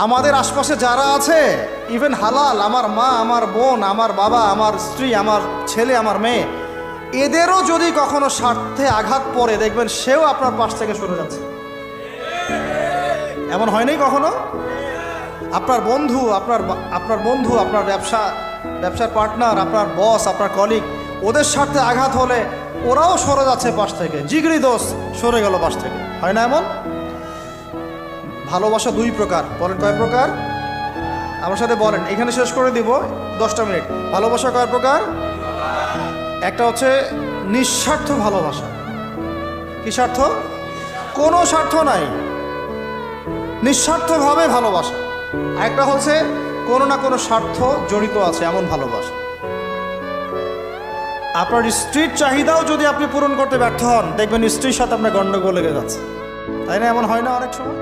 আমাদের আশপাশে যারা আছে, ইভেন হালাল, আমার মা, আমার বোন, আমার বাবা, আমার স্ত্রী, আমার ছেলে, আমার মেয়ে, এদেরও যদি কখনো স্বার্থে আঘাত পড়ে, দেখবেন সেও আপনার পাশ থেকে সরে যাচ্ছে। এমন হয় নাই কখনো? আপনার বন্ধু, আপনার ব্যবসার পার্টনার, আপনার বস, আপনার কলিগ, ওদের স্বার্থে আঘাত হলে ওরাও সরে যাচ্ছে পাশ থেকে, জিগরি দোস্ত সরে গেল পাশ থেকে। হয় না এমন? ভালোবাসা দুই প্রকার। বলেন কয় প্রকার? আমার সাথে বলেন, এখানে শেষ করে দিব 10টা মিনিট। ভালোবাসা কয় প্রকার? একটা হচ্ছে নিঃস্বার্থ ভালোবাসা। কি স্বার্থ? কোনো স্বার্থ নাই, নিঃস্বার্থভাবে ভালোবাসা। আরেকটা হচ্ছে কোনো না কোনো স্বার্থ জড়িত আছে এমন ভালোবাসা। আপনার স্ত্রীর চাহিদাও যদি আপনি পূরণ করতে ব্যর্থ হন, দেখবেন স্ত্রীর সাথে আপনার গন্ডগোল লেগে যাচ্ছে। তাই না? এমন হয় না অনেক সময়?